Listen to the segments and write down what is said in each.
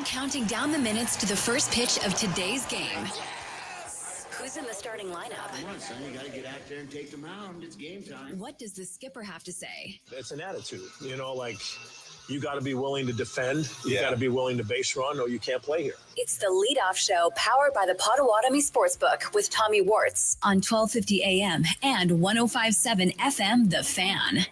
counting down the minutes to the first pitch of today's game. Who's in the starting lineup? Come on, son, you got to get out there and take the mound. It's game time. What does the skipper have to say? It's an attitude, you got to be willing to defend. You got to be willing to base run, or you can't play here. It's the Leadoff Show, powered by the Potawatomi Sportsbook with Tommy Wortz on 1250 AM and 105.7 FM, The Fan.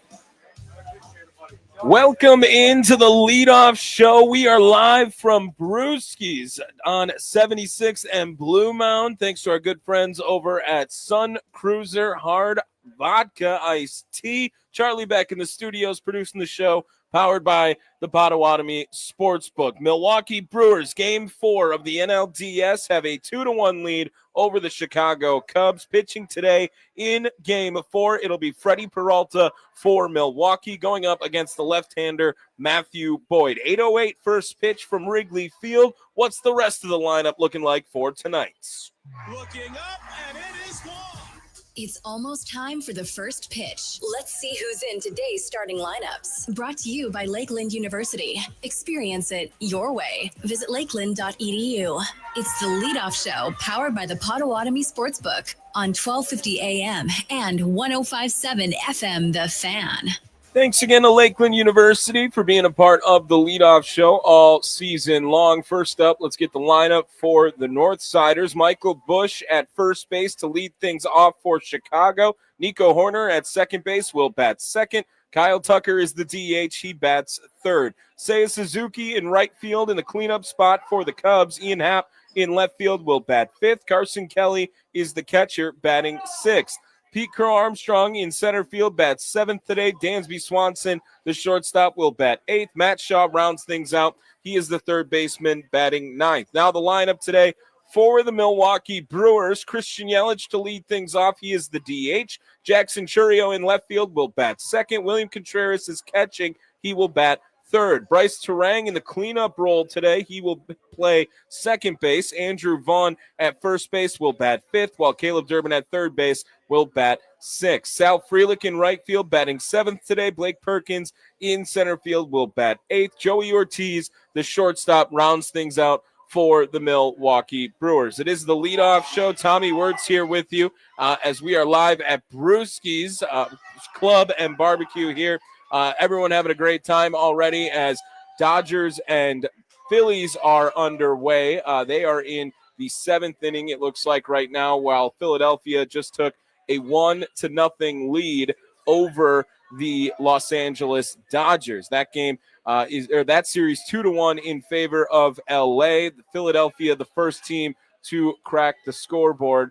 Welcome into the Leadoff Show. We are live from Brewski's on 76 and Blue Mound. Thanks to our good friends over at Sun Cruiser Hard Vodka Iced Tea. Charlie back in the studios producing the show, powered by the Potawatomi Sportsbook. Milwaukee Brewers, Game 4 of the NLDS, have a 2-1 lead over the Chicago Cubs. Pitching today in Game 4, it'll be Freddie Peralta for Milwaukee going up against the left-hander Matthew Boyd. 8:08 first pitch from Wrigley Field. What's the rest of the lineup looking like for tonight? Looking up, and it is gone. It's almost time for the first pitch. Let's see who's in today's starting lineups. Brought to you by Lakeland University. Experience it your way. Visit lakeland.edu. It's the Leadoff Show, powered by the Potawatomi Sportsbook on 1250 AM and 105.7 FM, The Fan. Thanks again to Lakeland University for being a part of the Leadoff Show all season long. First up, let's get the lineup for the Northsiders. Michael Bush at first base to lead things off for Chicago. Nico Horner at second base will bat second. Kyle Tucker is the DH. He bats third. Seiya Suzuki in right field in the cleanup spot for the Cubs. Ian Happ in left field will bat fifth. Carson Kelly is the catcher, batting sixth. Pete Crow-Armstrong in center field bats seventh today. Dansby Swanson, the shortstop, will bat eighth. Matt Shaw rounds things out. He is the third baseman, batting ninth. Now the lineup today for the Milwaukee Brewers. Christian Yelich to lead things off. He is the DH. Jackson Chourio in left field will bat second. William Contreras is catching. He will bat third. Bryce Terang in the cleanup role today. He will play second base. Andrew Vaughn at first base will bat fifth, while Caleb Durbin at third base will bat sixth. Sal Frelick in right field batting seventh today. Blake Perkins in center field will bat eighth. Joey Ortiz, the shortstop, rounds things out for the Milwaukee Brewers. It is the Leadoff Show. Tommy Wortz here with you as we are live at Brewski's Club and Barbecue here. Everyone having a great time already as Dodgers and Phillies are underway. They are in the seventh inning, it looks like right now, while Philadelphia just took a 1-0 lead over the Los Angeles Dodgers. That game that series 2-1 in favor of LA. Philadelphia, the first team to crack the scoreboard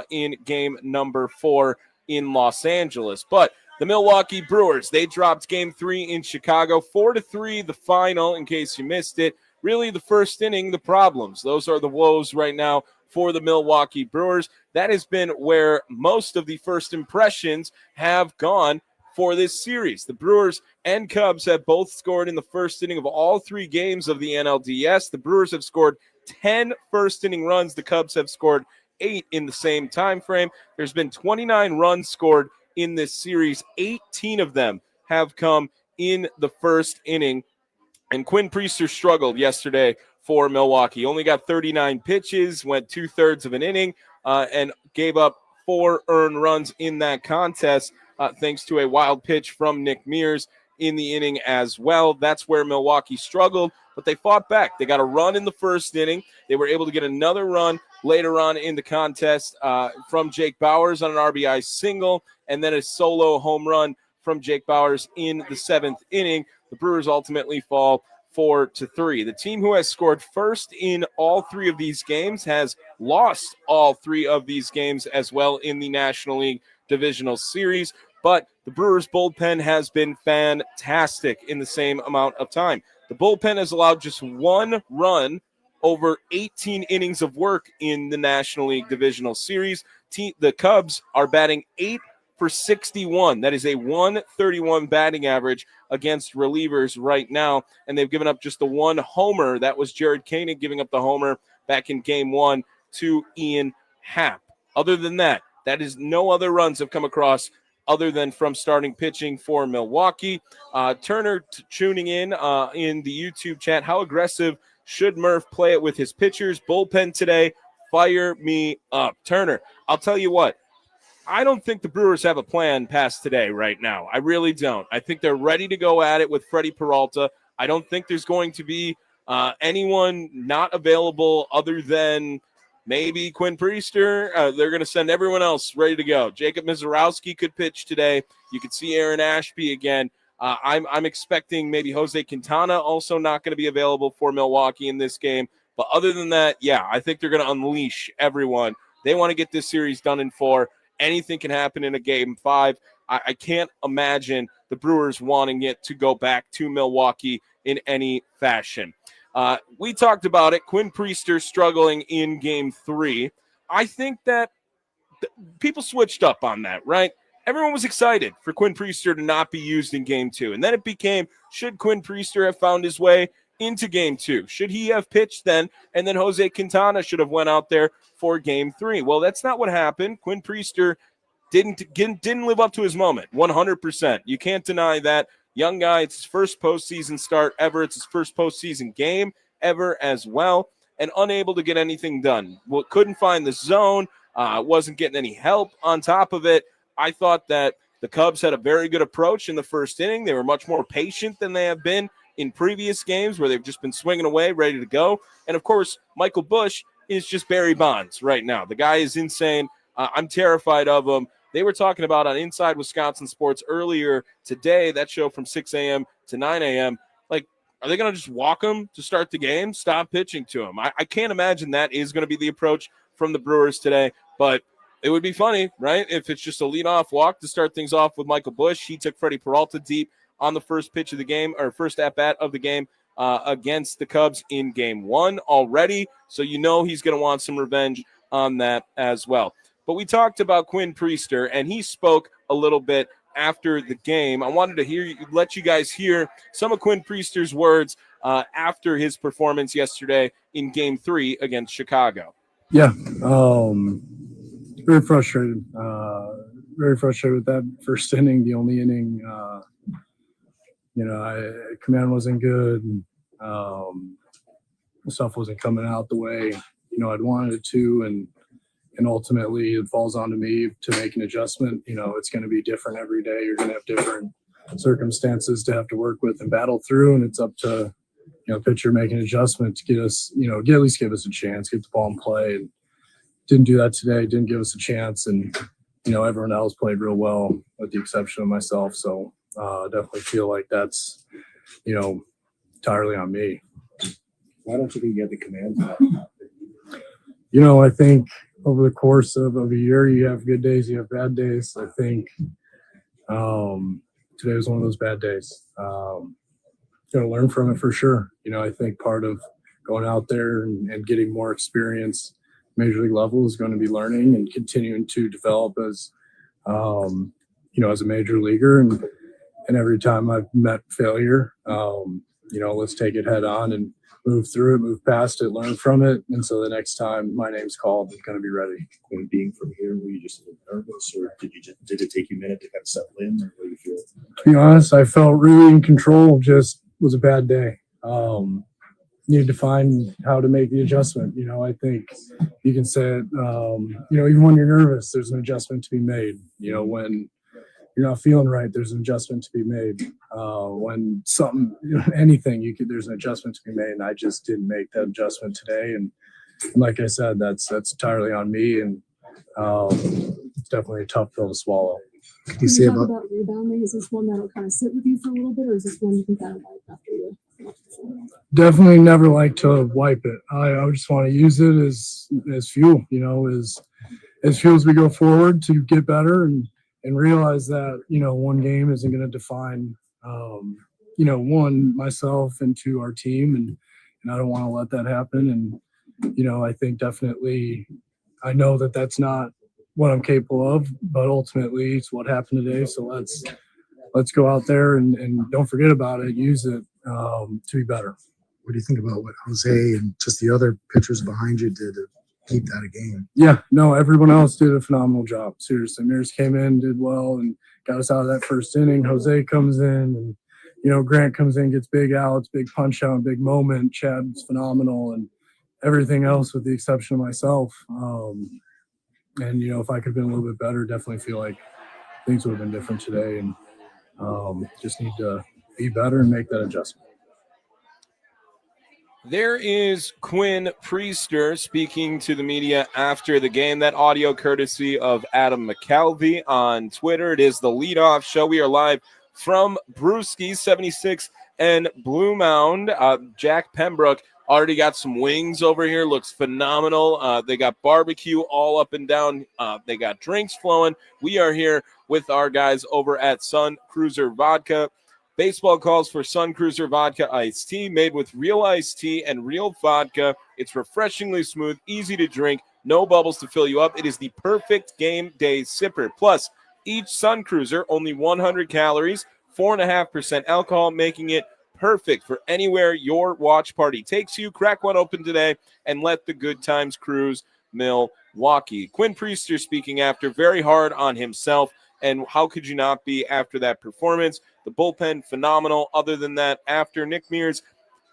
in game number 4 in Los Angeles. But the Milwaukee Brewers, they dropped game 3 in Chicago, 4-3 the final, in case you missed it. Really, the first inning, the problems. Those are the woes right now for the Milwaukee Brewers. That has been where most of the first impressions have gone for this series. The Brewers and Cubs have both scored in the first inning of all 3 games of the NLDS. The Brewers have scored 10 first-inning runs. The Cubs have scored 8 in the same time frame. There's been 29 runs scored in this series. 18 of them have come in the first inning. And Quinn Priester struggled yesterday for Milwaukee. Only got 39 pitches, went 2/3 of an inning, and gave up 4 earned runs in that contest, thanks to a wild pitch from Nick Mears in the inning as well. That's where Milwaukee struggled, but they fought back. They got a run in the first inning. They were able to get another run later on in the contest from Jake Bauers on an RBI single, and then a solo home run from Jake Bauers in the 7th inning. The Brewers ultimately fall 4-3. The team who has scored first in all 3 of these games has lost all 3 of these games as well in the National League Divisional Series. But the Brewers' bullpen has been fantastic in the same amount of time. The bullpen has allowed just 1 run over 18 innings of work in the National League Divisional Series. The Cubs are batting 8 for 61. That is a 131 batting average against relievers right now, and they've given up just the 1 homer. That was Jared Koenig giving up the homer back in Game 1 to Ian Happ. Other than that, that is no other runs have come across other than from starting pitching for Milwaukee. Turner tuning in the YouTube chat. How aggressive Should Murph play it with his pitchers? Bullpen today, fire me up. Turner, I'll tell you what. I don't think the Brewers have a plan past today right now. I really don't. I think they're ready to go at it with Freddie Peralta. I don't think there's going to be anyone not available other than maybe Quinn Priester. They're going to send everyone else ready to go. Jacob Mizorowski could pitch today. You could see Aaron Ashby again. I'm expecting maybe Jose Quintana also not going to be available for Milwaukee in this game. But other than that, yeah, I think they're going to unleash everyone. They want to get this series done in 4. Anything can happen in a game 5. I can't imagine the Brewers wanting it to go back to Milwaukee in any fashion. We talked about it. Quinn Priester struggling in game 3. I think that people switched up on that, right? Everyone was excited for Quinn Priester to not be used in game 2. And then it became, should Quinn Priester have found his way into game 2? Should he have pitched then? And then Jose Quintana should have went out there for game 3. Well, that's not what happened. Quinn Priester didn't live up to his moment 100%. You can't deny that. Young guy, it's his first postseason start ever. It's his first postseason game ever as well, and unable to get anything done. Well, couldn't find the zone, wasn't getting any help on top of it. I thought that the Cubs had a very good approach in the first inning. They were much more patient than they have been in previous games where they've just been swinging away, ready to go. And, of course, Michael Busch is just Barry Bonds right now. The guy is insane. I'm terrified of him. They were talking about on Inside Wisconsin Sports earlier today, that show from 6 a.m. to 9 a.m., like, are they going to just walk him to start the game? Stop pitching to him. I can't imagine that is going to be the approach from the Brewers today, but it would be funny, right, if it's just a leadoff walk to start things off with Michael Busch. He took Freddie Peralta deep on the first pitch of the game, or first at-bat of the game against the Cubs in game 1 already, so you know he's going to want some revenge on that as well. But we talked about Quinn Priester, and he spoke a little bit after the game. I wanted to let you guys hear some of Quinn Priester's words after his performance yesterday in Game 3 against Chicago. Yeah, very frustrated. Very frustrated with that first inning, the only inning. Command wasn't good. Stuff wasn't coming out the way I'd wanted it to, and ultimately it falls onto me to make an adjustment. It's going to be different every day. You're going to have different circumstances to have to work with and battle through, and it's up to pitcher make an adjustment to get us, at least give us a chance, get the ball in play. And didn't do that today. Didn't give us a chance, and everyone else played real well with the exception of myself. So definitely feel like that's entirely on me. Why don't you think you get the command? I think over the course of a year, you have good days, you have bad days. I think today was one of those bad days. Going to learn from it for sure. I think part of going out there and getting more experience, major league level, is going to be learning and continuing to develop as, as a major leaguer. And every time I've met failure, let's take it head on and move through it, move past it, learn from it. And so the next time my name's called, I'm going to be ready. When being from here, were you just a little nervous, or did it take you a minute to kind of settle in, or what do you feel? To be honest, I felt really in control. Just was a bad day. Needed to find how to make the adjustment. I think you can say it, even when you're nervous, there's an adjustment to be made. When you're not feeling right, there's an adjustment to be made. When something, anything, there's an adjustment to be made, and I just didn't make that adjustment today. And like I said, that's entirely on me, and it's definitely a tough pill to swallow. Can you say about rebounding? Is this one that'll kind of sit with you for a little bit, or is this one you think that'll wipe after you? Definitely never like to wipe it. I just want to use it as fuel, as fuel as we go forward to get better and realize that, one game isn't going to define, one, myself and two, our team. And I don't want to let that happen. And, I think definitely I know that that's not what I'm capable of, but ultimately it's what happened today. So let's go out there and don't forget about it. Use it to be better. What do you think about what Jose and just the other pitchers behind you did to keep that a game? Yeah, no, everyone else did a phenomenal job. Seriously, Mears came in, did well, and got us out of that first inning. Jose comes in and Grant comes in, gets big outs, big punch out, big moment. Chad's phenomenal, and everything else with the exception of myself. And if I could have been a little bit better, definitely feel like things would have been different today, and just need to be better and make that adjustment. There is Quinn Priester speaking to the media after the game. That audio courtesy of Adam McKelvey on Twitter. It is the leadoff show. We are live from Brewski's 76 and Blue Mound. Jack Pembroke already got some wings over here. Looks phenomenal. They got barbecue all up and down. They got drinks flowing. We are here with our guys over at Sun Cruiser Vodka. Baseball calls for Sun Cruiser Vodka Iced Tea, made with real iced tea and real vodka. It's refreshingly smooth, easy to drink, no bubbles to fill you up. It is the perfect game day sipper. Plus, each Sun Cruiser, only 100 calories, 4.5% alcohol, making it perfect for anywhere your watch party takes you. Crack one open today and let the good times cruise Milwaukee. Quinn Priester speaking after, very hard on himself. And how could you not be after that performance? The bullpen, phenomenal. Other than that, after Nick Mears,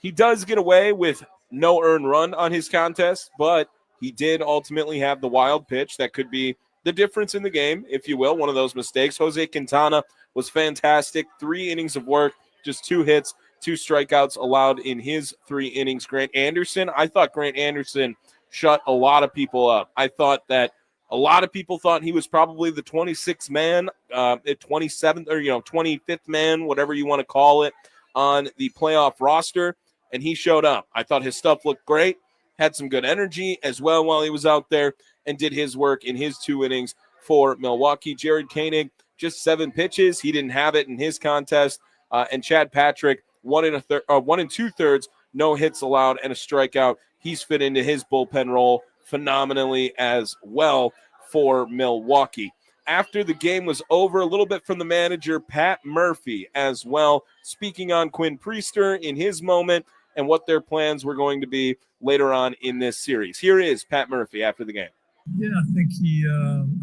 he does get away with no earned run on his contest, but he did ultimately have the wild pitch that could be the difference in the game, if you will, one of those mistakes. Jose Quintana was fantastic. 3 innings of work, just 2 hits, 2 strikeouts allowed in his 3 innings. Grant Anderson, I thought Grant Anderson shut a lot of people up. I thought that a lot of people thought he was probably the 26th man, 27th or 25th man, whatever you want to call it, on the playoff roster, and he showed up. I thought his stuff looked great, had some good energy as well while he was out there, and did his work in his 2 innings for Milwaukee. Jared Koenig, just 7 pitches. He didn't have it in his contest, and Chad Patrick, 1 2/3, no hits allowed and a strikeout. He's fit into his bullpen role phenomenally as well for Milwaukee. After the game was over, a little bit from the manager, Pat Murphy, as well, speaking on Quinn Priester in his moment and what their plans were going to be later on in this series. Here is Pat Murphy after the game. Yeah, I think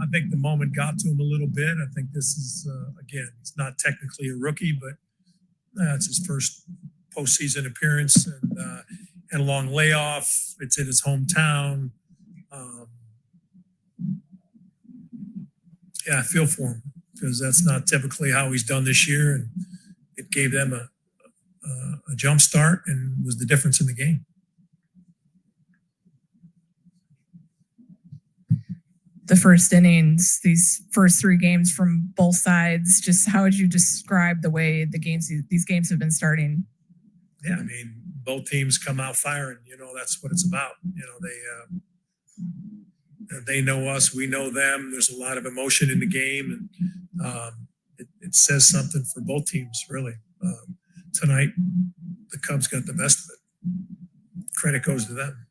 I think the moment got to him a little bit. I think this is, again, it's not technically a rookie, but it's his first postseason appearance and a long layoff. It's in his hometown. Yeah, I feel for him because that's not typically how he's done this year, and it gave them a jump start and was the difference in the game. The first innings, these first 3 games from both sides, just how would you describe the way these games have been starting? Yeah, I mean, both teams come out firing. That's what it's about. They know us, we know them. There's a lot of emotion in the game, and it says something for both teams, really. Tonight, the Cubs got the best of it. Credit goes to them.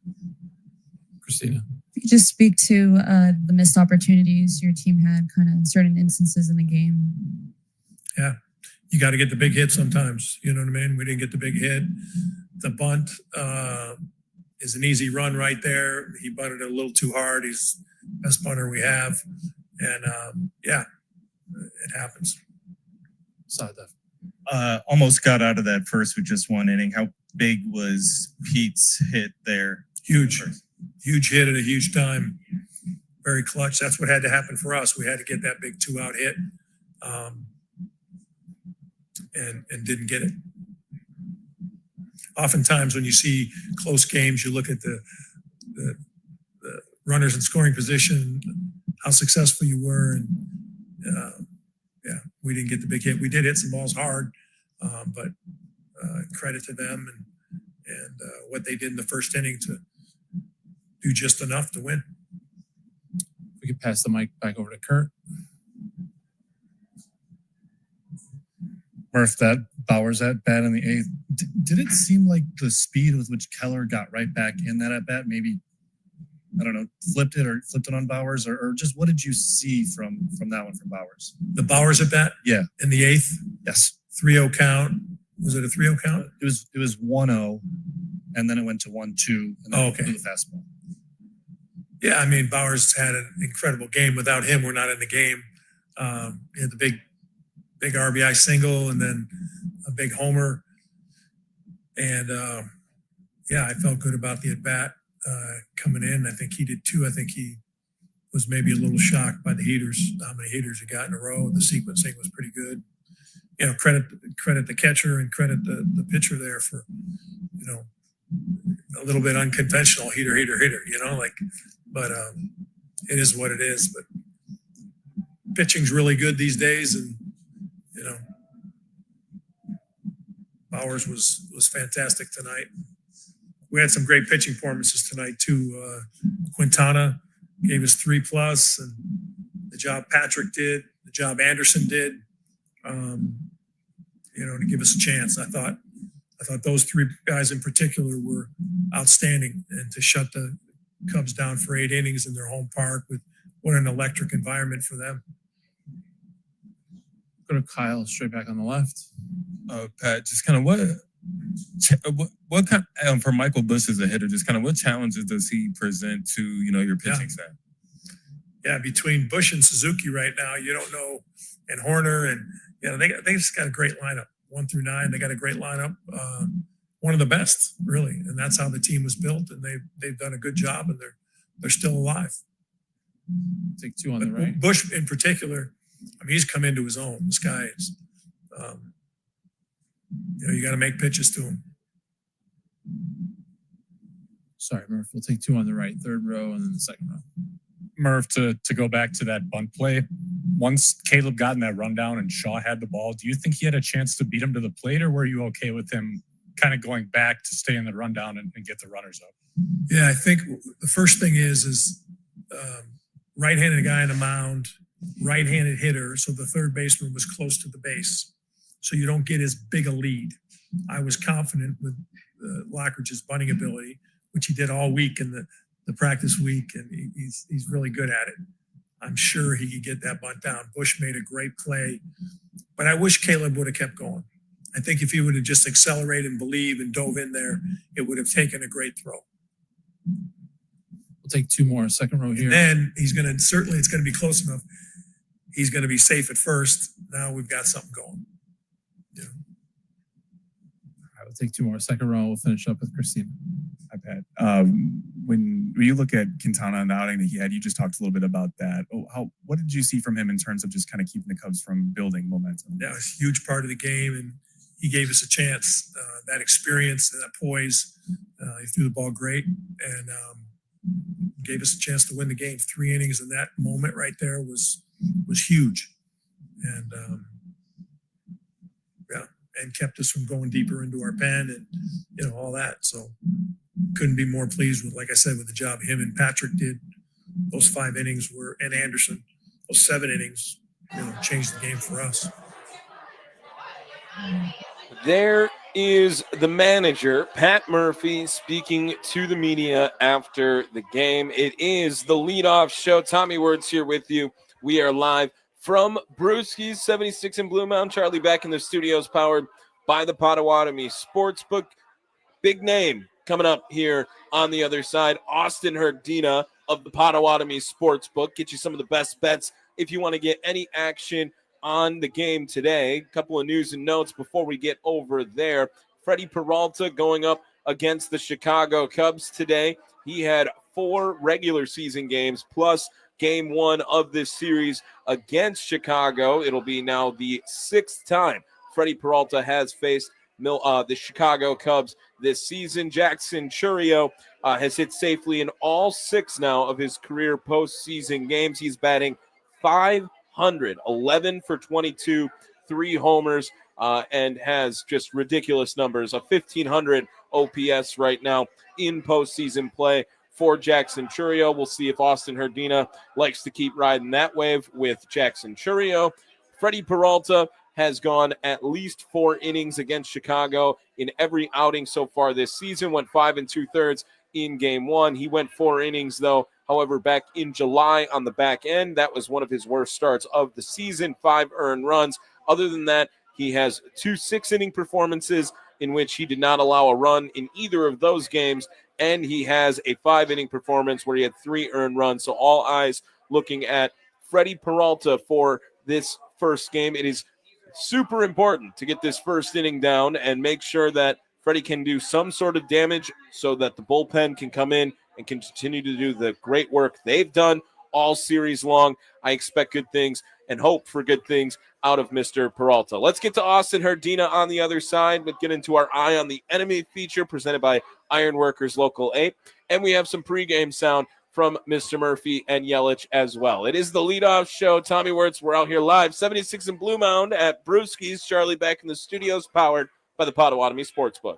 Christina. If you could just speak to the missed opportunities your team had kind of in certain instances in the game. Yeah, you got to get the big hit sometimes. You know what I mean? We didn't get the big hit. The bunt is an easy run right there. He bunted it a little too hard. He's the best bunter we have. And, yeah, it happens. Saw that. Almost got out of that first with just 1 inning. How big was Pete's hit there? Huge hit at a huge time. Very clutch. That's what had to happen for us. We had to get that big 2-out hit and didn't get it. Oftentimes when you see close games, you look at the runners in scoring position, how successful you were. And yeah, we didn't get the big hit. We did hit some balls hard, but credit to them and what they did in the first inning to do just enough to win. We could pass the mic back over to Kurt. Murph, that Bowers at bat in the 8th. Did it seem like the speed with which Keller got right back in that at bat maybe, I don't know, flipped it on Bowers, or just what did you see from that one from Bowers? The Bowers at bat? Yeah. In the 8th? Yes. 3-0 count. Was it a 3-0 count? It was 1-0, and then it went to 1-2, and then okay. The fastball. Yeah, I mean, Bowers had an incredible game. Without him, we're not in the game. He had the big RBI single, and then a big homer. And yeah, I felt good about the at bat coming in. I think he did too. I think he was maybe a little shocked by the heaters, how many heaters he got in a row. The sequencing was pretty good. You know, credit the catcher and credit the pitcher there for, you know, a little bit unconventional hitter, you know, like, but it is what it is. But pitching's really good these days, and you know, Bowers was fantastic tonight. We had some great pitching performances tonight too. Quintana gave us 3+, and the job Patrick did, the job Anderson did, you know, to give us a chance. I thought those three guys in particular were outstanding, and to shut the Cubs down for 8 innings in their home park with what an electric environment for them. Go to Kyle, straight back on the left. Pat, just kind of what kind for Michael Busch as a hitter, just kind of what challenges does he present to, you know, your pitching staff? Yeah, between Busch and Suzuki right now, you don't know, and Horner, and you know, they just got a great lineup, 1 through 9. They got a great lineup, one of the best, really, and that's how the team was built. And they've done a good job, and they're still alive. Take 2 on the right. Busch in particular, I mean, he's come into his own. This guy is, you know, you got to make pitches to him. Sorry, Murph. We'll take 2 on the right, third row, and then the second row. Murph, to go back to that bunt play, once Caleb got in that rundown and Shaw had the ball, do you think he had a chance to beat him to the plate, or were you okay with him kind of going back to stay in the rundown and get the runners up? Yeah, I think the first thing is right-handed guy on the mound, right-handed hitter, so the third baseman was close to the base, so you don't get as big a lead. I was confident with Lockridge's bunting ability, which he did all week in the practice week, and he's really good at it. I'm sure he could get that bunt down. Busch made a great play, but I wish Caleb would have kept going. I think if he would have just accelerated and believed and dove in there, it would have taken a great throw. We'll take 2 more, second row here. And then it's going to be close enough. He's going to be safe at first. Now we've got something going. Yeah. All right, we'll take 2 more, second row. We'll finish up with Christina. Hi, Pat. When you look at Quintana and the outing that he had, you just talked a little bit about that. What did you see from him in terms of just kind of keeping the Cubs from building momentum? That was a huge part of the game, and he gave us a chance. That experience and that poise, he threw the ball great, and gave us a chance to win the game. 3 innings in that moment right there was huge, and and kept us from going deeper into our pen, and you know, all that. So couldn't be more pleased with, like I said, with the job him and Patrick did. Those 5 innings were, and Anderson, those 7 innings, you know, changed the game for us. There is the manager, Pat Murphy, speaking to the media after the game. It is the leadoff show. Tommy Wortz here with you. We are live from Brewski's 76 in Blue Mountain. Charlie back in the studios, powered by the Potawatomi Sportsbook. Big name coming up here on the other side. Austin Herdina of the Potawatomi Sportsbook. Get you some of the best bets if you want to get any action on the game today. A couple of news and notes before we get over there. Freddie Peralta going up against the Chicago Cubs today. He had 4 regular season games plus game 1 of this series against Chicago. It'll be now the 6th time Freddie Peralta has faced the Chicago Cubs this season. Jackson Churio has hit safely in all 6 now of his career postseason games. He's batting .500, 11 for 22, 3 homers, and has just ridiculous numbers. A 1,500 OPS right now in postseason play for Jackson Churio. We'll see if Austin Herdina likes to keep riding that wave with Jackson Churio. Freddie Peralta has gone at least 4 innings against Chicago in every outing so far this season. Went 5 2/3 in game 1. He went 4 innings, though. However, back in July on the back end, that was one of his worst starts of the season, 5 earned runs. Other than that, he has 2 6-inning performances in which he did not allow a run in either of those games, and he has a 5-inning performance where he had 3 earned runs. So all eyes looking at Freddie Peralta for this first game. It is super important to get this first inning down and make sure that Freddie can do some sort of damage so that the bullpen can come in and continue to do the great work they've done all series long. I expect good things and hope for good things out of Mr. Peralta. Let's get to Austin Herdina on the other side, but get into our Eye on the Enemy feature presented by Ironworkers Local 8. And we have some pregame sound from Mr. Murphy and Yelich as well. It is the leadoff show. Tommy Wortz, we're out here live, 76 in Blue Mound at Brewski's. Charlie back in the studios, powered by the Potawatomi Sportsbook.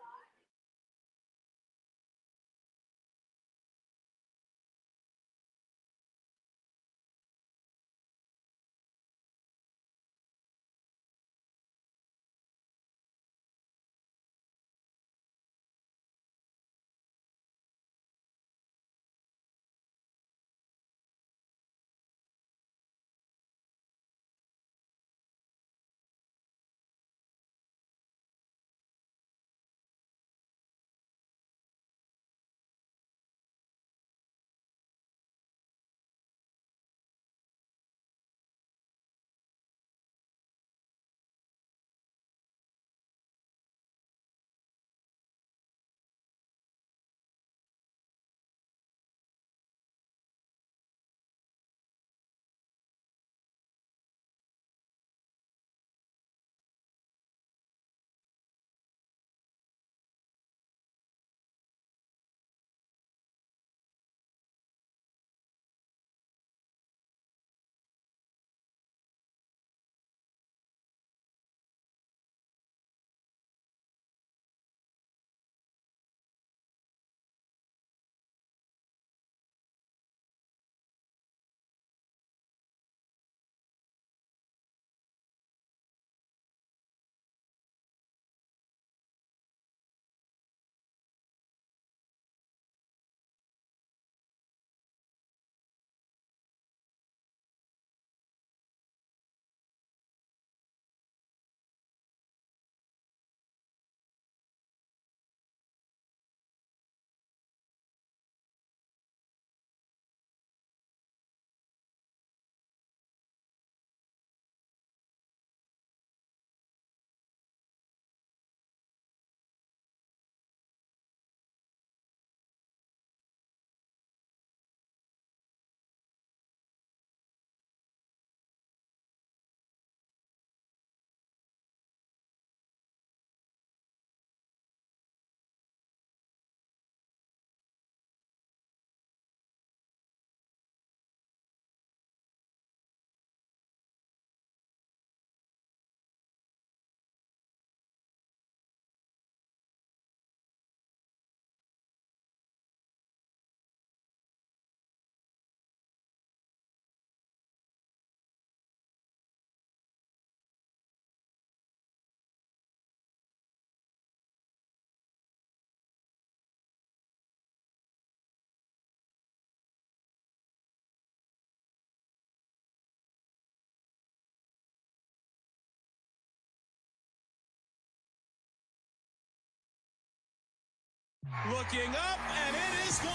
Looking up, and it is gone.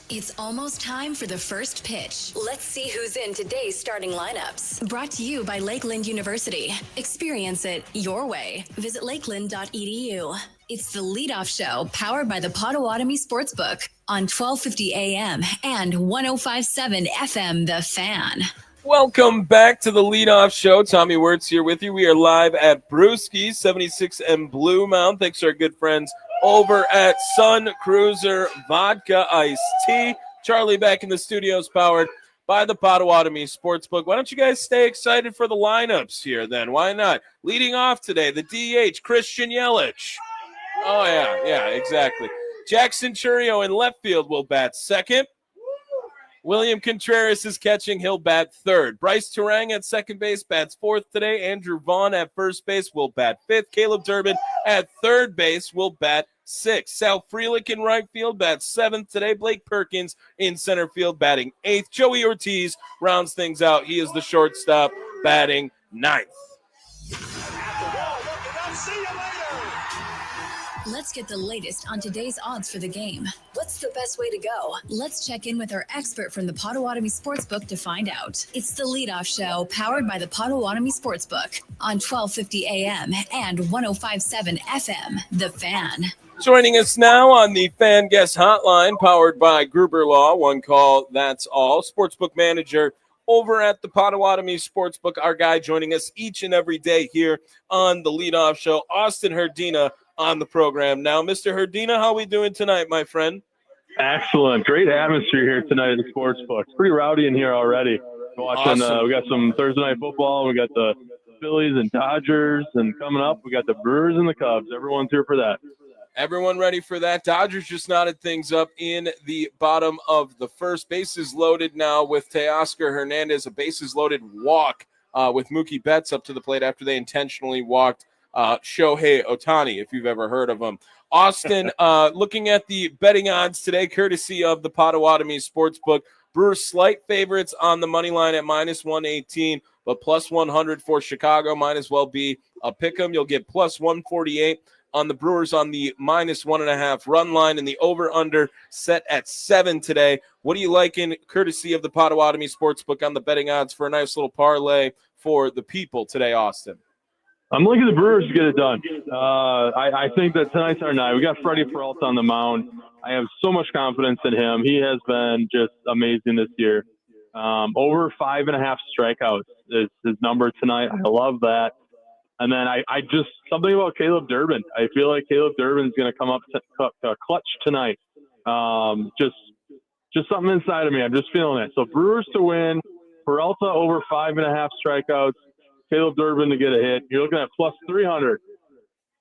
It's almost time for the first pitch. Let's see who's in today's starting lineups. Brought to you by Lakeland University. Experience it your way. Visit lakeland.edu. It's the leadoff show powered by the Potawatomi Sportsbook on 1250 AM and 1057 FM The Fan. Welcome back to the leadoff show. Tommy Wirtz here with you. We are live at Brewski's, 76 and Blue Mound. Thanks to our good friends over at Sun Cruiser Vodka Iced Tea. Charlie back in the studios, powered by the Potawatomi Sportsbook. Why don't you guys stay excited for the lineups here then? Why not? Leading off today, the DH, Christian Yelich. Oh, yeah, exactly. Jackson Churio in left field will bat second. William Contreras is catching. He'll bat third. Bryce Turang at second base bats fourth today. Andrew Vaughn at first base will bat fifth. Caleb Durbin at third base will bat sixth. Sal Frelick in right field bats seventh today. Blake Perkins in center field batting eighth. Joey Ortiz rounds things out. He is the shortstop batting ninth. See you Let's get the latest on today's odds for the game. What's the best way to go? Let's check in with our expert from the Potawatomi Sportsbook to find out. It's the Leadoff Show, powered by the Potawatomi Sportsbook on 1250 AM and 105.7 FM, The Fan. Joining us now on the Fan Guest Hotline, powered by Gruber Law. One call, that's all. Sportsbook manager over at the Potawatomi Sportsbook, our guy joining us each and every day here on the Leadoff Show, Austin Herdina, on the program now. Mr. Herdina, how are we doing tonight, my friend? Excellent. Great atmosphere here tonight at the Sportsbook. It's pretty rowdy in here already. Watching, Awesome. We got some Thursday night football. We got the Phillies and Dodgers, and coming up, we got the Brewers and the Cubs. Everyone's here for that. Everyone ready for that? Dodgers just knotted things up in the bottom of the first. Bases loaded now with Teoscar Hernandez, a bases loaded walk with Mookie Betts up to the plate after they intentionally walked Shohei Ohtani, if you've ever heard of him. Austin, looking at the betting odds today, courtesy of the Potawatomi Sportsbook. Brewers slight favorites on the money line at minus 118, but plus 100 for Chicago. Might as well be a pick 'em. You'll get plus 148 on the Brewers on the minus 1.5 run line, and the over-under set at 7 today. What are you liking, courtesy of the Potawatomi Sportsbook, on the betting odds for a nice little parlay for the people today, Austin? I'm looking at the Brewers to get it done. I think that tonight's our night. We got Freddie Peralta on the mound. I have so much confidence in him. He has been just amazing this year. Over 5.5 strikeouts is his number tonight. I love that. And then I just something about Caleb Durbin. I feel like Caleb Durbin is going to come up clutch tonight. Just something inside of me. I'm just feeling it. So Brewers to win, Peralta over 5.5 strikeouts, Caleb Durbin to get a hit. You're looking at plus 300.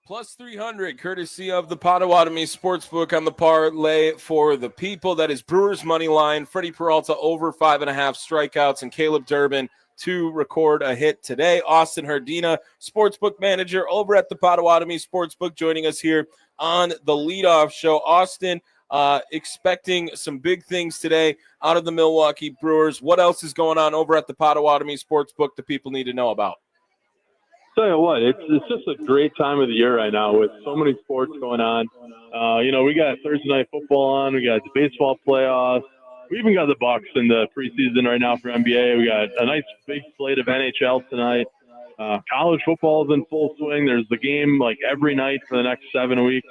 Plus 300, courtesy of the Potawatomi Sportsbook on the parlay for the people. That is Brewers money line, Freddie Peralta over 5.5 strikeouts, and Caleb Durbin to record a hit today. Austin Herdina, Sportsbook manager over at the Potawatomi Sportsbook, joining us here on the Leadoff Show. Austin, expecting some big things today out of the Milwaukee Brewers. What else is going on over at the Potawatomi Sportsbook that people need to know about? Tell you what, it's just a great time of the year right now with so many sports going on. We got Thursday night football on. We got the baseball playoffs. We even got the Bucks in the preseason right now for NBA. We got a nice big slate of NHL tonight. College football is in full swing. There's the game like every night for the next 7 weeks.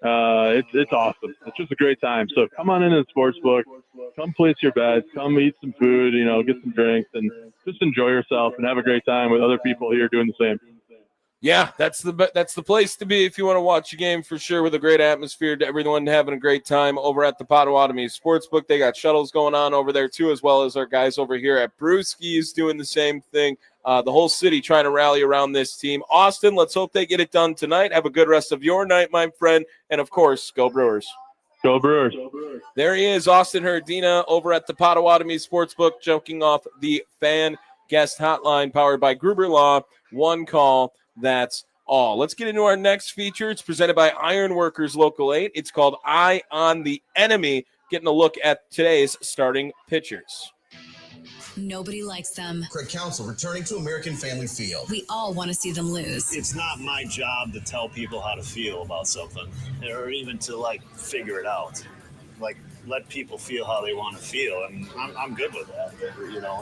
It's awesome. It's just a great time. So come on into the Sportsbook. Come place your bets. Come eat some food, get some drinks, and just enjoy yourself and have a great time with other people here doing the same. Yeah, that's the place to be if you want to watch a game, for sure, with a great atmosphere, to everyone having a great time over at the Potawatomi Sportsbook. They got shuttles going on over there too, as well as our guys over here at Brewski's doing the same thing. The whole city trying to rally around this team. Austin, let's hope they get it done tonight. Have a good rest of your night, my friend, and of course, go Brewers. Go Brewers. There he is, Austin Herdina over at the Potawatomi Sportsbook, joking off the Fan Guest Hotline, powered by Gruber Law. One call, that's all. Let's get into our next feature. It's presented by Ironworkers Local 8. It's called Eye on the Enemy, getting a look at today's starting pitchers. Nobody likes them. Craig Counsell returning to American Family Field. We all want to see them lose. It's not my job to tell people how to feel about something, or even to figure it out. Let people feel how they want to feel, and I'm good with that,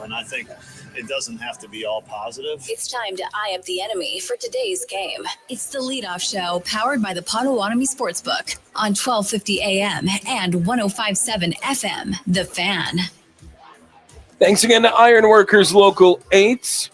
and I think it doesn't have to be all positive. It's time to eye up the enemy for today's game. It's the Leadoff Show, powered by the Potawatomi Sportsbook on 1250 AM and 105.7 FM, The Fan. Thanks again to Ironworkers Local 8,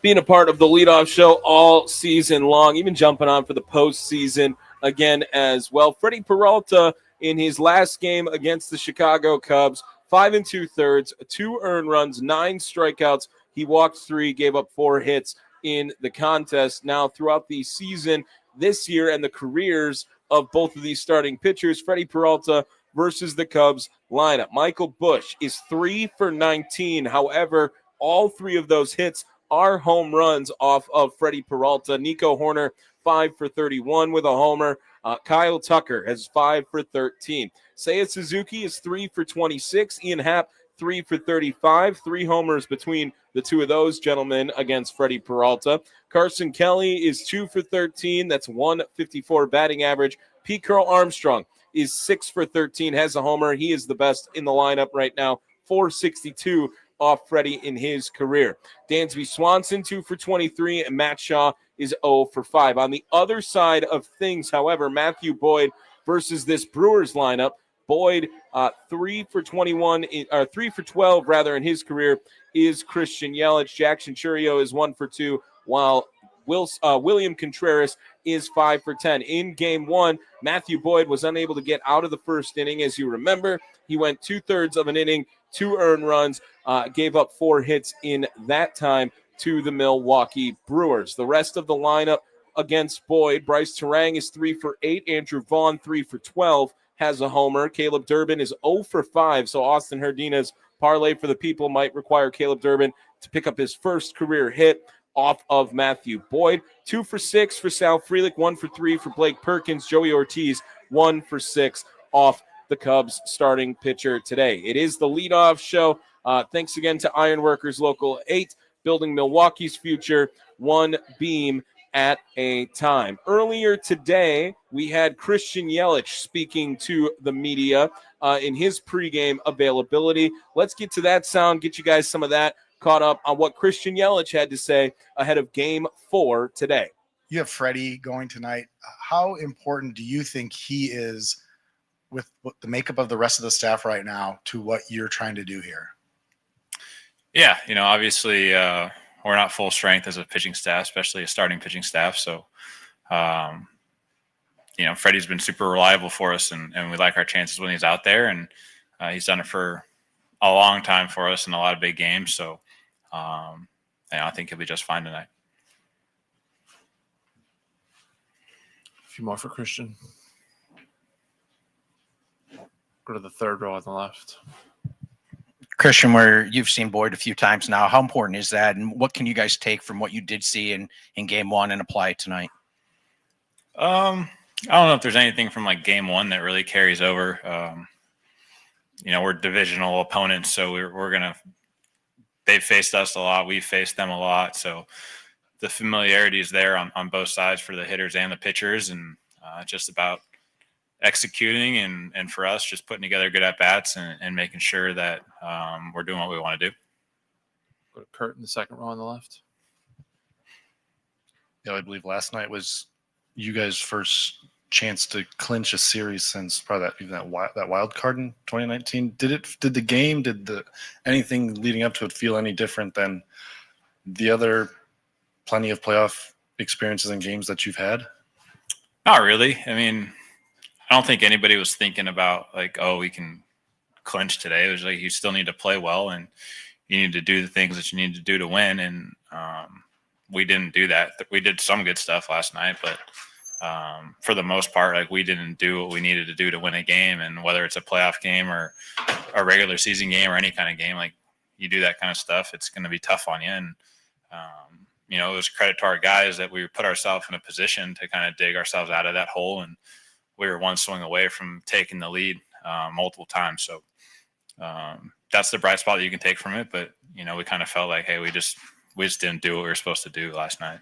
being a part of the Leadoff Show all season long, even jumping on for the postseason again as well. Freddie Peralta, in his last game against the Chicago Cubs, 5 2/3, 2 earned runs, 9 strikeouts. He walked 3, gave up 4 hits in the contest. Now, throughout the season this year and the careers of both of these starting pitchers, Freddie Peralta versus the Cubs lineup. Michael Busch is 3 for 19. However, all 3 of those hits are home runs off of Freddie Peralta. Nico Horner, 5 for 31 with a homer. Kyle Tucker has 5 for 13. Seiya Suzuki is 3 for 26. Ian Happ, 3 for 35, 3 homers between the two of those gentlemen against Freddie Peralta. Carson Kelly is 2 for 13. That's 154 batting average. Pete Carl Armstrong is 6 for 13, has a homer. He is the best in the lineup right now, 462 off Freddie in his career. Dansby Swanson, 2 for 23, and Matt Shaw is 0 for 5. On the other side of things, however, Matthew Boyd versus this Brewers lineup. Boyd, 3 for 21, or 3 for 12 rather in his career is Christian Yelich. Jackson Churio is 1 for 2, while William Contreras is 5 for 10. In game one, Matthew Boyd was unable to get out of the first inning. As you remember, he went 2/3 of an inning, 2 earned runs, gave up 4 hits in that time to the Milwaukee Brewers. The rest of the lineup against Boyd, Bryce Terang is 3 for 8. Andrew Vaughn, 3 for 12, has a homer. Caleb Durbin is 0 for 5. So Austin Herdina's parlay for the people might require Caleb Durbin to pick up his first career hit off of Matthew Boyd. 2 for 6 for Sal Frelick, 1 for 3 for Blake Perkins. Joey Ortiz, 1 for 6 off the Cubs starting pitcher today. It is the leadoff show. Thanks again to Ironworkers Local 8, building Milwaukee's future one beam at a time. Earlier today, we had Christian Yelich speaking to the media in his pregame availability. Let's get to that sound, get you guys some of that caught up on what Christian Yelich had to say ahead of Game 4 today. You have Freddie going tonight. How important do you think he is with the makeup of the rest of the staff right now to what you're trying to do here? Yeah, obviously we're not full strength as a pitching staff, especially a starting pitching staff. So, Freddie's been super reliable for us, and we like our chances when he's out there. And he's done it for a long time for us in a lot of big games. So, I think he'll be just fine tonight. A few more for Christian. Go to the third row on the left. Christian, where you've seen Boyd a few times now, how important is that, and what can you guys take from what you did see in game one and apply it tonight? I don't know if there's anything from like game one that really carries over. We're divisional opponents, so they've faced us a lot. We've faced them a lot. So the familiarity is there on both sides for the hitters and the pitchers, and just about executing and for us, just putting together good at-bats and making sure that we're doing what we want to do. Go to Kurt in the second row on the left. Yeah, I believe last night was you guys' first chance to clinch a series since probably that wild card in 2019. Did anything leading up to it feel any different than the other plenty of playoff experiences and games that you've had? Not really. I mean, I don't think anybody was thinking about like, oh, we can clinch today. It was like you still need to play well and you need to do the things that you need to do to win. And we didn't do that. We did some good stuff last night, but for the most part, like we didn't do what we needed to do to win a game. And whether it's a playoff game or a regular season game or any kind of game, like you do that kind of stuff, it's going to be tough on you. And it was credit to our guys that we put ourselves in a position to kind of dig ourselves out of that hole, and we were one swing away from taking the lead multiple times. So that's the bright spot that you can take from it. But, we kind of felt like, hey, we just didn't do what we were supposed to do last night.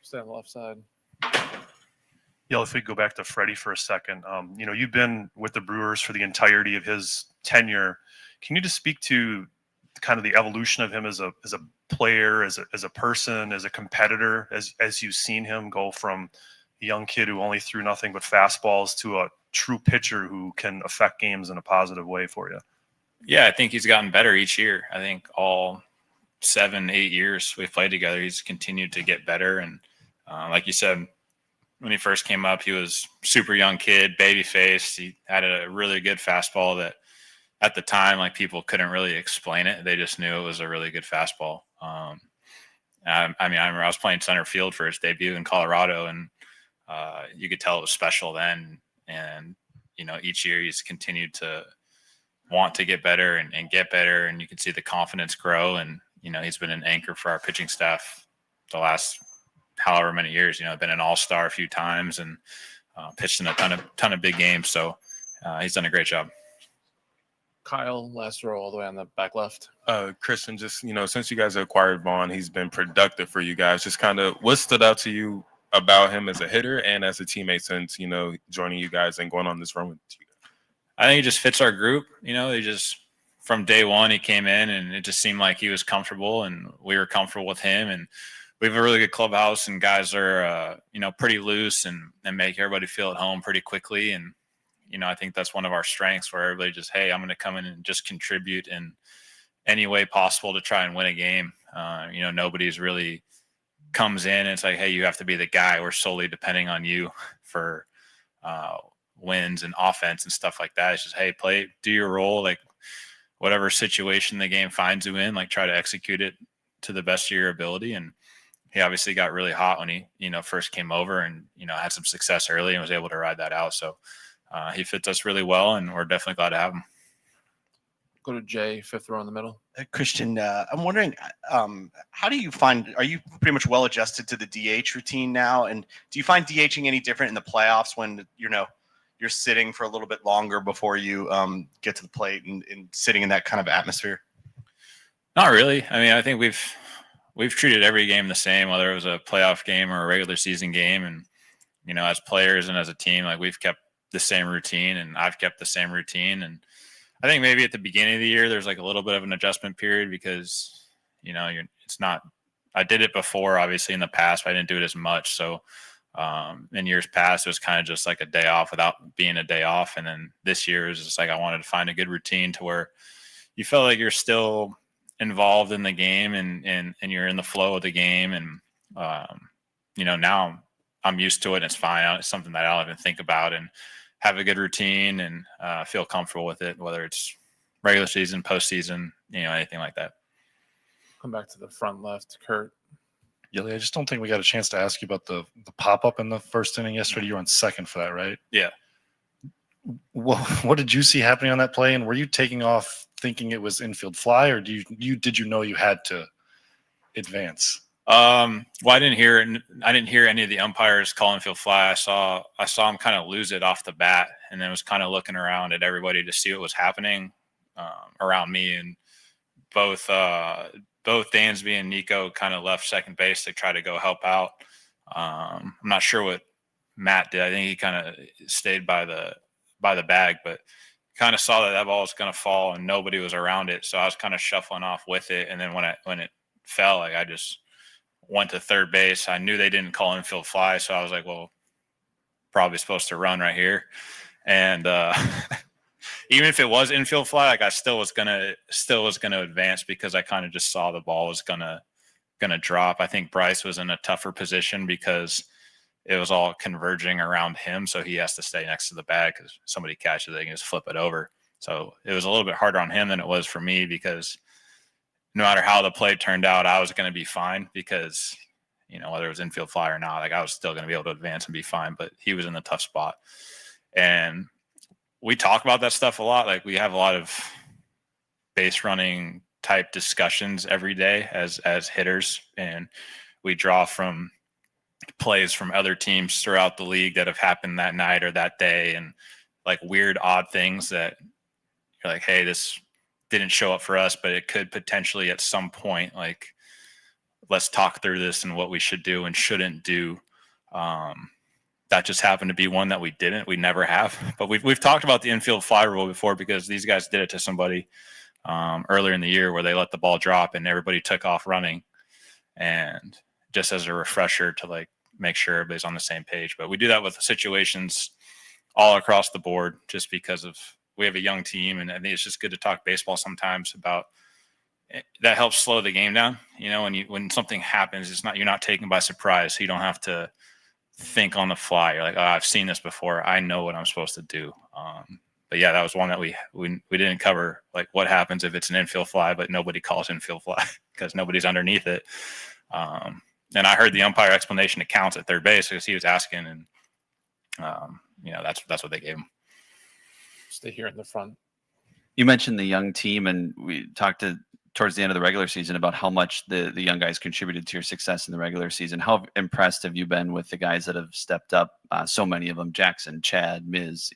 Stay on the left side. Yeah, if we go back to Freddie for a second, you've been with the Brewers for the entirety of his tenure. Can you just speak to kind of the evolution of him as a player, as a person, as a competitor, as you've seen him go from a young kid who only threw nothing but fastballs to a true pitcher who can affect games in a positive way for you? Yeah, I think he's gotten better each year. I think all 7-8 years we've played together, he's continued to get better. And like you said, when he first came up, he was super young kid, baby faced. He had a really good fastball that at the time, like people couldn't really explain it. They just knew it was a really good fastball. I remember I was playing center field for his debut in Colorado, and you could tell it was special then. And, each year he's continued to want to get better and get better. And you can see the confidence grow. And, he's been an anchor for our pitching staff the last however many years, been an all-star a few times and pitched in a ton of big games. So he's done a great job. Kyle, last row all the way on the back left. Christian, just, since you guys acquired Vaughn, he's been productive for you guys. Just kind of what stood out to you about him as a hitter and as a teammate since, joining you guys and going on this run with you? I think he just fits our group. From day one, he came in and it just seemed like he was comfortable and we were comfortable with him. And we have a really good clubhouse and guys are, pretty loose and make everybody feel at home pretty quickly. And, I think that's one of our strengths where everybody just, hey, I'm going to come in and just contribute in any way possible to try and win a game. Nobody's really comes in and it's like, hey, you have to be the guy. We're solely depending on you for wins and offense and stuff like that. It's just, hey, play, do your role, like whatever situation the game finds you in, like try to execute it to the best of your ability. And he obviously got really hot when he, first came over and, had some success early and was able to ride that out. So he fits us really well and we're definitely glad to have him. Go to Jay, fifth row in the middle. Christian, I'm wondering, how do you find, are you pretty much well adjusted to the DH routine now? And do you find DHing any different in the playoffs when, you're sitting for a little bit longer before you get to the plate and sitting in that kind of atmosphere? Not really. I mean, I think we've treated every game the same, whether it was a playoff game or a regular season game. And, as players and as a team, like we've kept the same routine and I've kept the same routine. And I think maybe at the beginning of the year, there's like a little bit of an adjustment period because, it's not, I did it before, obviously in the past, but I didn't do it as much. So in years past, it was kind of just like a day off without being a day off. And then this year is just like, I wanted to find a good routine to where you felt like you're still involved in the game and you're in the flow of the game. And, now I'm used to it and it's fine. It's something that I don't even think about and have a good routine and feel comfortable with it, whether it's regular season, postseason, anything like that. Come back to the front left, Kurt. Yelly, I just don't think we got a chance to ask you about the pop-up in the first inning yesterday. You were on second for that, right? Yeah. What did you see happening on that play? And were you taking off thinking it was infield fly, or did you know you had to advance? Well, I didn't hear any of the umpires call infield fly. I saw him kind of lose it off the bat, and then was kind of looking around at everybody to see what was happening around me. And both Dansby and Nico kind of left second base to try to go help out. I'm not sure what Matt did. I think he kind of stayed by the bag, but kind of saw that ball was going to fall and nobody was around it. So I was kind of shuffling off with it. And then when it fell, like I just went to third base. I knew they didn't call infield fly. So I was like, well, probably supposed to run right here. And even if it was infield fly, like I still was gonna advance because I kind of just saw the ball was gonna drop. I think Bryce was in a tougher position because it was all converging around him, so he has to stay next to the bag because somebody catches it, they can just flip it over. So it was a little bit harder on him than it was for me because no matter how the play turned out, I was going to be fine because whether it was infield fly or not, like I was still going to be able to advance and be fine. But he was in a tough spot, and we talk about that stuff a lot. Like we have a lot of base running type discussions every day as hitters. And we draw from plays from other teams throughout the league that have happened that night or that day. And like weird, odd things that you're like, hey, this didn't show up for us, but it could potentially at some point, like, let's talk through this and what we should do and shouldn't do. That just happened to be one that we didn't. We never have. But we've talked about the infield fly rule before because these guys did it to somebody earlier in the year where they let the ball drop and everybody took off running. And just as a refresher to like make sure everybody's on the same page. But we do that with situations all across the board just because of we have a young team, and I think it's just good to talk baseball sometimes about that helps slow the game down. When something happens, you're not taken by surprise. So you don't have to think on the fly. You're like, oh, I've seen this before. I know what I'm supposed to do. But yeah, that was one that we didn't cover. Like what happens if it's an infield fly, but nobody calls infield fly because nobody's underneath it. And I heard the umpire explanation it counts at third base because he was asking, and that's what they gave him. Stay here in the front. You mentioned the young team, and we talked to towards the end of the regular season about how much the young guys contributed to your success in the regular season. How impressed have you been with the guys that have stepped up? So many of them, Jackson, Chad, Miz,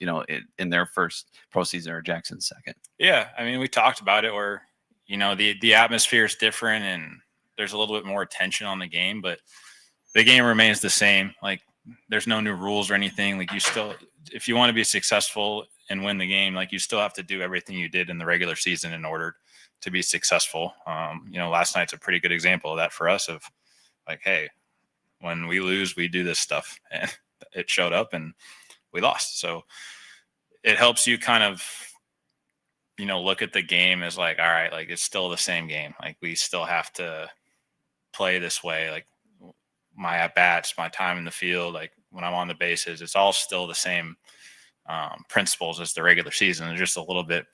in their first pro season, or Jackson's second. Yeah, I mean, we talked about it where, the atmosphere is different and there's a little bit more attention on the game, but the game remains the same. Like, there's no new rules or anything. Like, you still, if you want to be successful and win the game, like, you still have to do everything you did in the regular season in order to be successful. Last night's a pretty good example of that for us, of like, hey, when we lose, we do this stuff, and it showed up and we lost. So it helps you kind of, look at the game as like, all right, like, it's still the same game. Like, we still have to play this way. Like, my at bats, my time in the field, like when I'm on the bases, it's all still the same principles as the regular season. There's just a little bit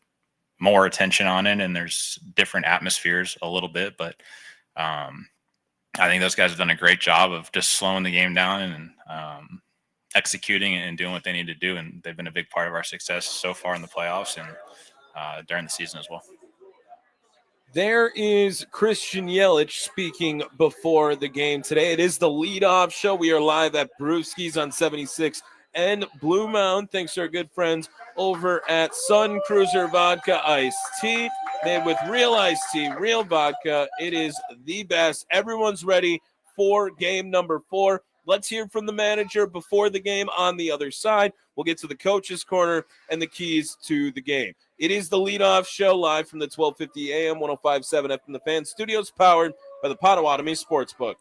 more attention on it, and there's different atmospheres a little bit, but I think those guys have done a great job of just slowing the game down and executing and doing what they need to do, and they've been a big part of our success so far in the playoffs and during the season as well. There is Christian Yelich speaking before the game today. It is the leadoff show. We are live at Brewski's on 76 and Blue Mound. Thanks to our good friends over at Sun Cruiser Vodka Iced Tea, made with real iced tea, real vodka. It is the best. Everyone's ready for game number 4. Let's hear from the manager before the game on the other side. We'll get to the coach's corner and the keys to the game. It is the leadoff show, live from the 1250 AM, 105.7 FM The Fan Studios, powered by the Potawatomi Sportsbook.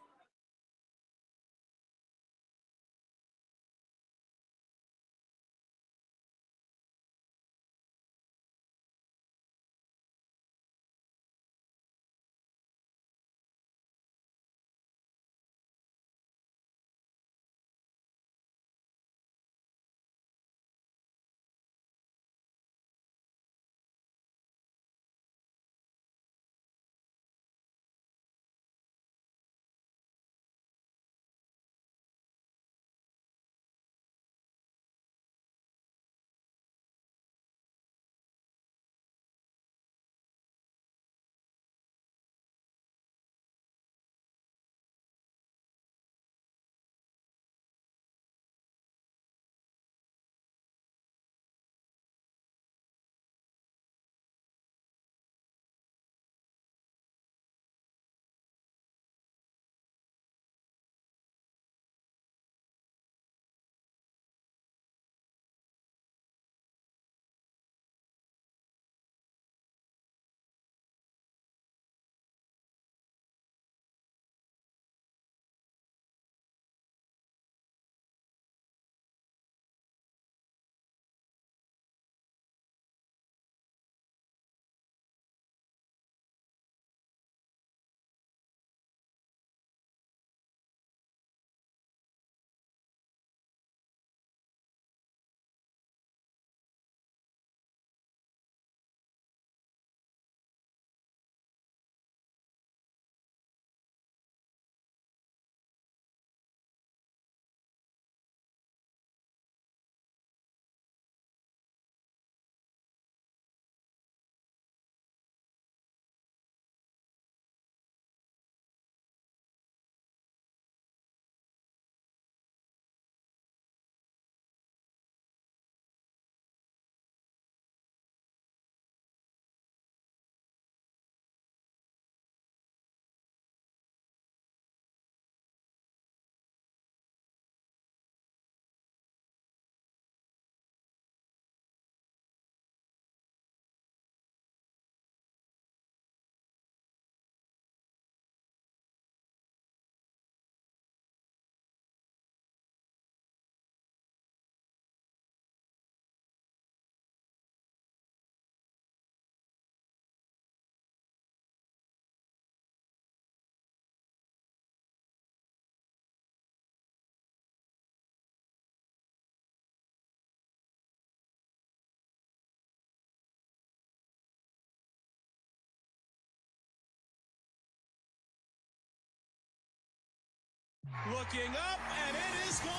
Looking up, and it is gone.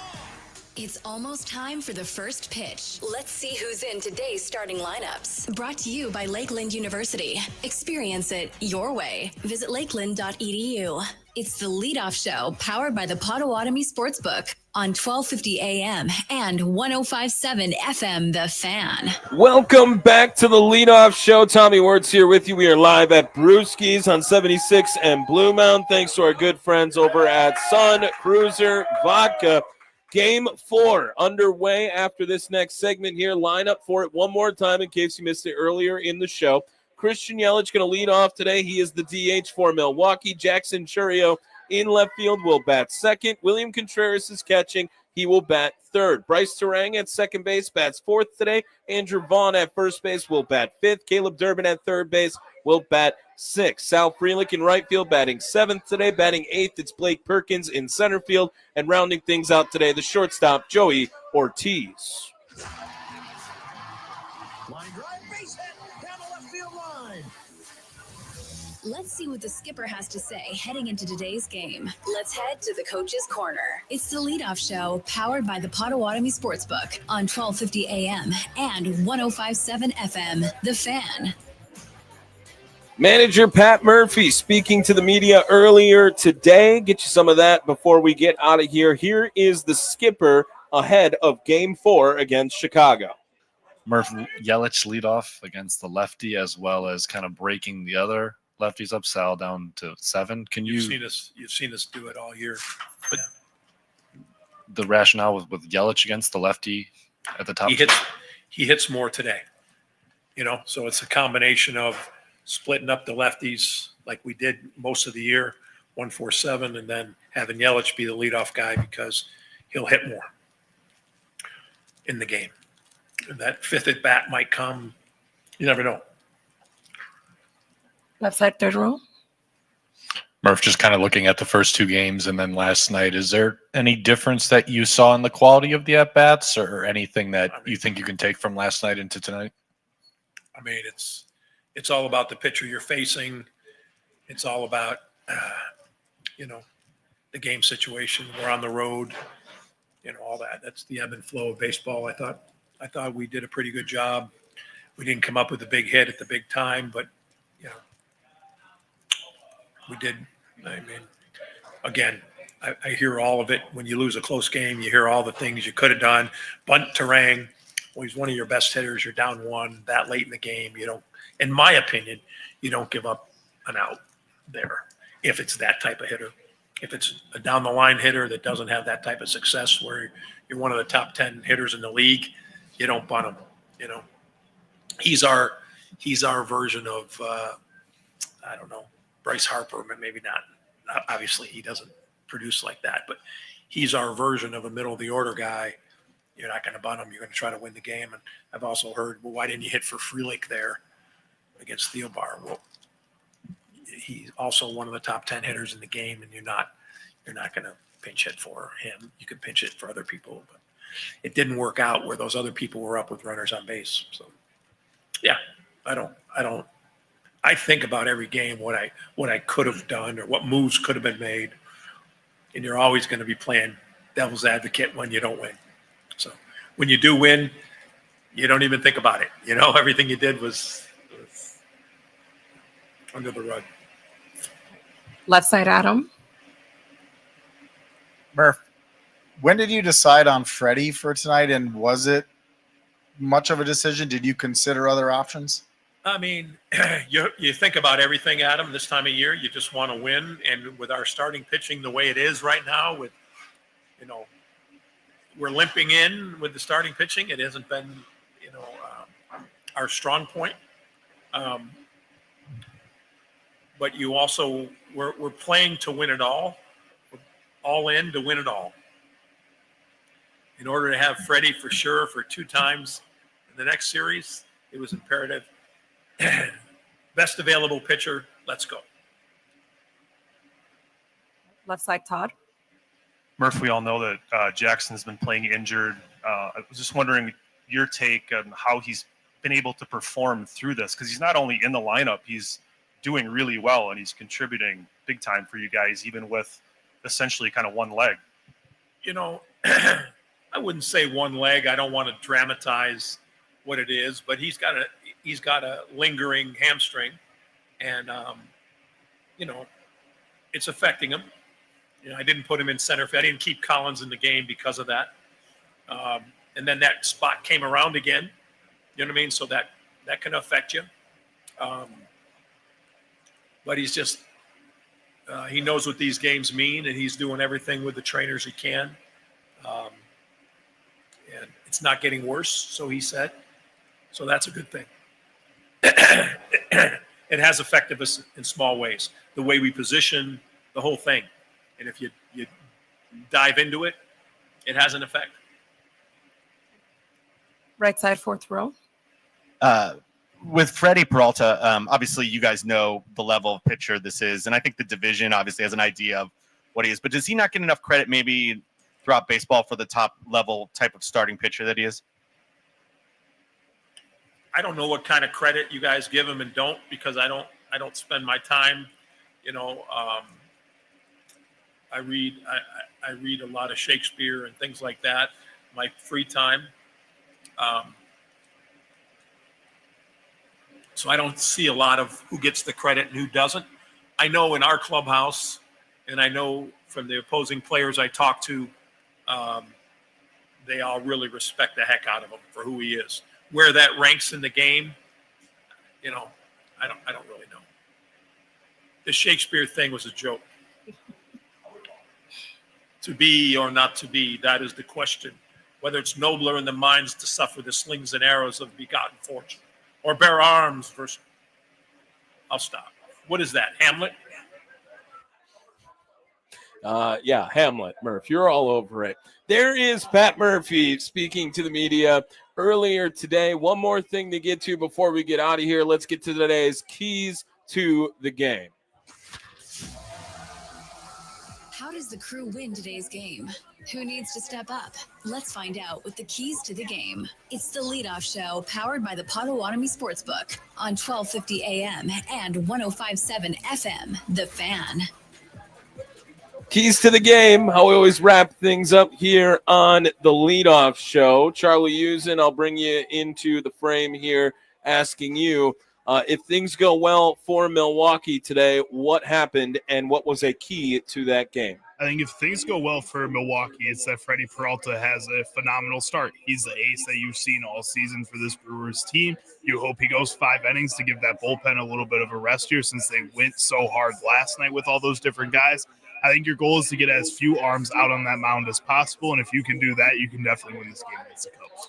It's almost time for the first pitch. Let's see who's in today's starting lineups. Brought to you by Lakeland University. Experience it your way. Visit lakeland.edu. It's the leadoff show powered by the Potawatomi Sportsbook on 1250 AM and 1057 FM, The Fan. Welcome back to the leadoff show. Tommy Wortz here with you. We are live at Brewski's on 76 and Blue Mound. Thanks to our good friends over at Sun Cruiser Vodka. Game 4 underway after this next segment here. Line up for it one more time in case you missed it earlier in the show. Christian Yelich going to lead off today. He is the DH for Milwaukee. Jackson Churio in left field will bat second. William Contreras is catching. He will bat third. Bryce Terang at second base bats fourth today. Andrew Vaughn at first base will bat fifth. Caleb Durbin at third base will bat sixth. Sal Frelick in right field batting seventh today. Batting eighth, it's Blake Perkins in center field. And rounding things out today, the shortstop, Joey Ortiz. Line drive, base hit, down the left field line. Let's see what the skipper has to say heading into today's game. Let's head to the coach's corner. It's the leadoff show powered by the Potawatomi Sportsbook on 1250 AM and 1057 FM, The Fan. Manager Pat Murphy speaking to the media earlier today. Get you some of that before we get out of here. Here is the skipper ahead of Game 4 against Chicago. Murph, Yelich leadoff against the lefty, as well as kind of breaking the other lefties up, Sal down to 7. Can You've seen us do it all year. But the rationale with Yelich against the lefty at the top. He hits more today. So it's a combination of splitting up the lefties like we did most of the year, 1-4-7, and then having Yelich be the leadoff guy because he'll hit more in the game. And that fifth at bat might come. You never know. Left side, third row. Murph, just kind of looking at the first 2 games and then last night, is there any difference that you saw in the quality of the at-bats or anything that you think you can take from last night into tonight? I mean, it's all about the pitcher you're facing. It's all about, the game situation. We're on the road, all that. That's the ebb and flow of baseball. I thought we did a pretty good job. We didn't come up with a big hit at the big time, but, we did. I mean, again, I hear all of it. When you lose a close game, you hear all the things you could have done. Bunt Terang, well, he's one of your best hitters. You're down 1 that late in the game. In my opinion, you don't give up an out there if it's that type of hitter. If it's a down the line hitter that doesn't have that type of success where you're one of the top 10 hitters in the league, you don't bunt him. He's our version of I don't know, Bryce Harper, but maybe not. Obviously, he doesn't produce like that, but he's our version of a middle of the order guy. You're not going to bunt him. You're going to try to win the game. And I've also heard, well, why didn't you hit for Frelick there against Thielbar? Well, he's also one of the top 10 hitters in the game, and you're not going to pinch hit for him. You could pinch hit for other people, but it didn't work out where those other people were up with runners on base. So, yeah, I think about every game what I could have done or what moves could have been made, and you're always going to be playing devil's advocate when you don't win. So when you do win, you don't even think about it. Everything you did was under the rug. Left side, Adam. Murph, when did you decide on Freddie for tonight, and was it much of a decision? Did you consider other options? I mean, you think about everything, Adam, this time of year. You just want to win. And with our starting pitching the way it is right now, with, we're limping in with the starting pitching. It hasn't been, our strong point. But you also, we're playing to win it all. We're all in to win it all. In order to have Freddie for sure for 2 times in the next series, it was imperative. Best available pitcher, let's go. Left side, Todd. Murph, we all know that Jackson's been playing injured. I was just wondering your take on how he's been able to perform through this, because he's not only in the lineup, he's doing really well and he's contributing big time for you guys, even with essentially kind of one leg. I I wouldn't say one leg. I don't want to dramatize what it is, but he's got a lingering hamstring, and it's affecting him. I didn't put him in center field. I didn't keep Collins in the game because of that. And then that spot came around again. You know what I mean? So that can affect you. But he's just he knows what these games mean, and he's doing everything with the trainers he can. And it's not getting worse, so he said. So that's a good thing. It has affected us in small ways. The way we position, the whole thing. And if you dive into it, it has an effect. Right side, fourth row. With Freddie Peralta, obviously you guys know the level of pitcher this is, and I think the division obviously has an idea of what he is. But does he not get enough credit maybe throughout baseball for the top level type of starting pitcher that he is? I don't know what kind of credit you guys give him and don't, because I don't spend my time. I read a lot of Shakespeare and things like that, my free time. So I don't see a lot of who gets the credit and who doesn't. I know in our clubhouse, and I know from the opposing players I talk to, they all really respect the heck out of him for who he is. Where that ranks in the game, I don't really know. The Shakespeare thing was a joke. To be or not to be, that is the question. Whether it's nobler in the minds to suffer the slings and arrows of begotten fortune, or bear arms versus. I'll stop. What is that, Hamlet? Yeah, Hamlet, Murph. You're all over it. There is Pat Murphy speaking to the media earlier today. One more thing to get to before we get out of here. Let's get to today's keys to the game. How does the crew win today's game? Who needs to step up? Let's find out with the keys to the game. It's the Leadoff Show, powered by the Potawatomi Sportsbook on 1250 AM and 105.7 FM, The Fan. Keys to the game, how we always wrap things up here on the Leadoff Show. Charlie Usen, I'll bring you into the frame here, asking you, if things go well for Milwaukee today, what happened and what was a key to that game? I think if things go well for Milwaukee, it's that Freddie Peralta has a phenomenal start. He's the ace that you've seen all season for this Brewers team. You hope he goes 5 innings to give that bullpen a little bit of a rest here, since they went so hard last night with all those different guys. I think your goal is to get as few arms out on that mound as possible, and if you can do that, you can definitely win this game against the Cubs.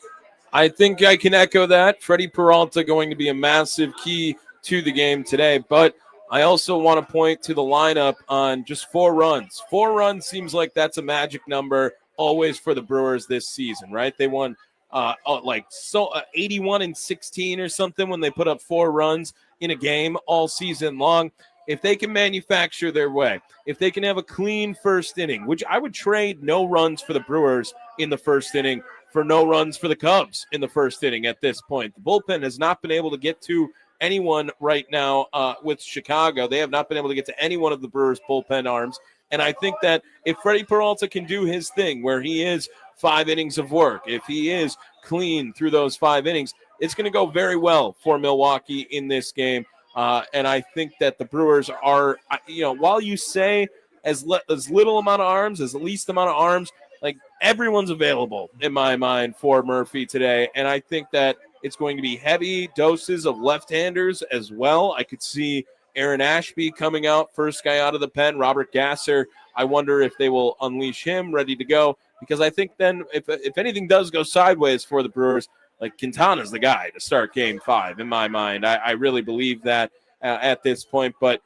I think I can echo that. Freddie Peralta going to be a massive key to the game today, but I also want to point to the lineup on just 4 runs. 4 runs seems like that's a magic number always for the Brewers this season, right? They won 81-16 or something when they put up 4 runs in a game all season long. If they can manufacture their way, if they can have a clean first inning, which I would trade no runs for the Brewers in the first inning for no runs for the Cubs in the first inning at this point. The bullpen has not been able to get to anyone right now with Chicago. They have not been able to get to any one of the Brewers' bullpen arms. And I think that if Freddie Peralta can do his thing where he is 5 innings of work, if he is clean through those 5 innings, it's going to go very well for Milwaukee in this game. And I think that the Brewers are, while you say as little amount of arms, as the least amount of arms, like everyone's available in my mind for Murphy today. And I think that it's going to be heavy doses of left-handers as well. I could see Aaron Ashby coming out, first guy out of the pen. Robert Gasser, I wonder if they will unleash him ready to go. Because I think then if anything does go sideways for the Brewers, like Quintana's the guy to start game 5 in my mind. I really believe that at this point. But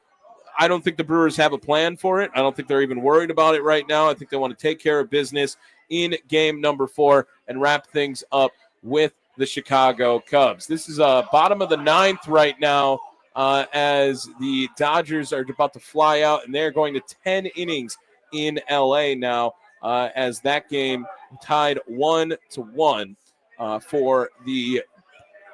I don't think the Brewers have a plan for it. I don't think they're even worried about it right now. I think they want to take care of business in game number 4 and wrap things up with the Chicago Cubs. This is bottom of the 9th right now as the Dodgers are about to fly out, and they're going to 10 innings in L.A. now as that game tied 1-1 for the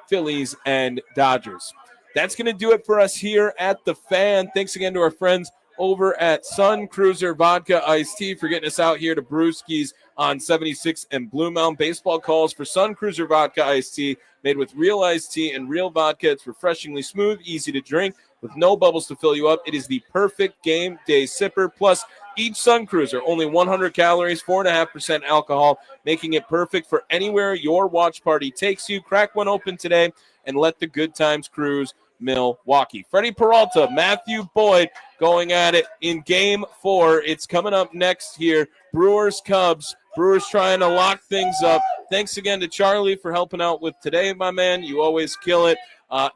Phillies and Dodgers. That's going to do it for us here at The Fan. Thanks again to our friends over at Sun Cruiser Vodka Iced Tea for getting us out here to Brewskis on 76 and Blue Mountain. Baseball calls for Sun Cruiser Vodka Iced Tea, made with real iced tea and real vodka. It's refreshingly smooth, easy to drink, with no bubbles to fill you up. It is the perfect game day sipper. Plus, each Sun Cruiser, only 100 calories, 4.5% alcohol, making it perfect for anywhere your watch party takes you. Crack one open today and let the good times cruise Milwaukee. Freddie Peralta, Matthew Boyd going at it in game 4. It's coming up next here. Brewers, Cubs. Brewers trying to lock things up. Thanks again to Charlie for helping out with today, my man. You always kill it.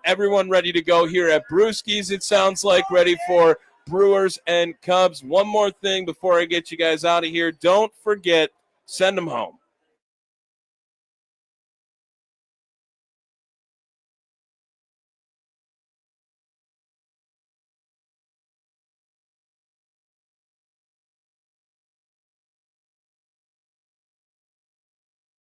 Everyone ready to go here at Brewskis, it sounds like, ready for Brewers and Cubs. One more thing before I get you guys out of here. Don't forget, send them home.